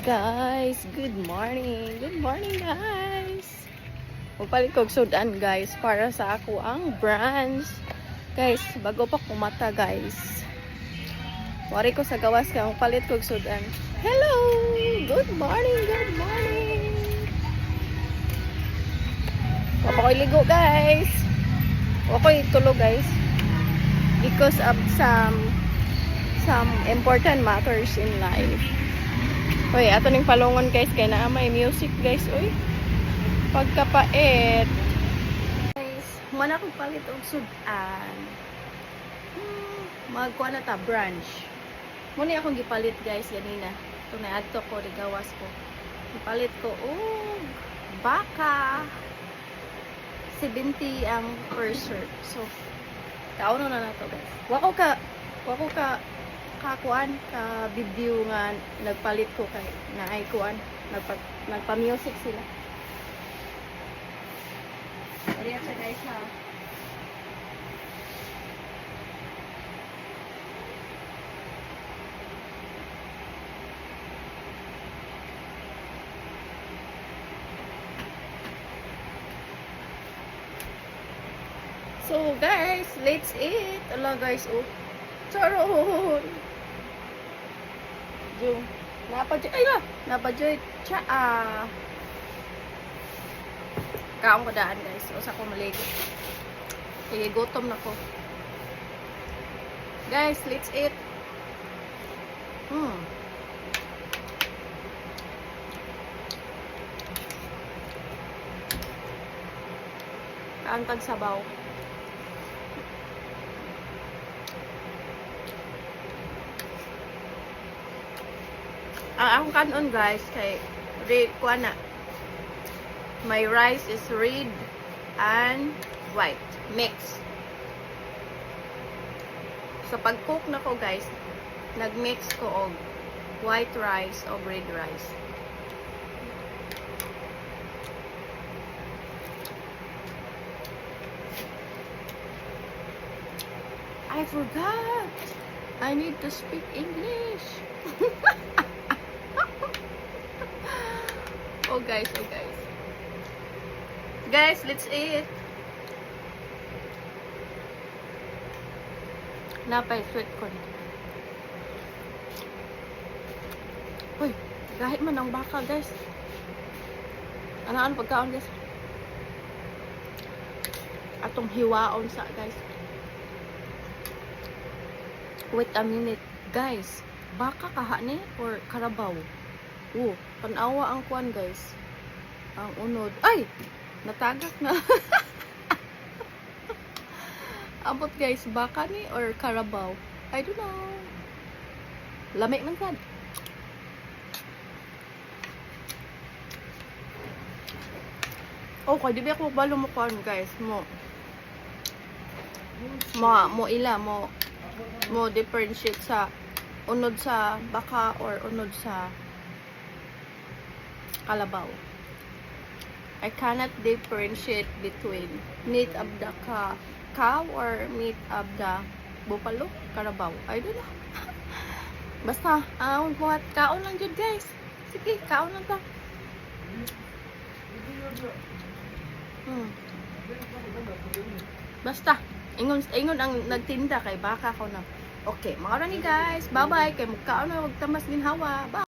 guys, good morning. Good morning guys. Magpalit ko og sudan guys para sa ako ang brands. Guys, bago pa kumata guys. Wari ko sa gawas kay magpalit ko og sudan. Hello. Good morning. Good morning. Wapa ko ligo guys. Wapa ko tulog guys. Because of some important matters in life. Uy, ato ning palungon guys kay naa may music guys. Uy, pagkapait. Guys, man ako palit og sudan. Magkuha na ta branch. Muna akong gipalit guys ganina. Ito na adto ko di gawas ko. Gipalit ko og baka 70 ang per shirt. So, kauno na nato guys. Wako ka kakuan ka video nga nagpalit ko kay naay kuan nagpa-music sila. Ariya sa guys ha. So guys, let's eat. Ala guys, oh. Charon. Yung napadyoy ay la, napadyoy tsaa. Kaon ko daan guys, usa ko maligo. Kaya gutom na ko. Guys, let's eat. Kaantag sabaw. Ang akong kanon guys kay red kuana. My rice is red and white mix. So pag cook na ko guys, nag-mix ko og white rice o red rice. I forgot. I need to speak English. Oh guys, oh guys. Guys, let's eat. Napay sweet corn. Uy, kahit man ang baka guys. Anaan pagkaon guys. Atong hiwaon sa guys. Wait a minute, guys. Baka kaha ni or karabaw? Panawa ang kuan guys. Ang unod. Ay! Natagak na. Abot guys, baka ni or karabaw? I don't know. Lamig man sad. Okay, di ba ako balo mo kuan guys? Mo differentiate sa unod sa baka or unod sa kalabaw. I cannot differentiate between meat of the cow or meat of the buffalo, karabaw. I don't know. Basta, buhat kaon lang jud guys. Sige, kaon lang ta. Basta, ingon ang nagtinda kay baka ko na. Okay, mga ni guys. Bye-bye. Kay magkaon na, wag tamas ginhawa. Bye.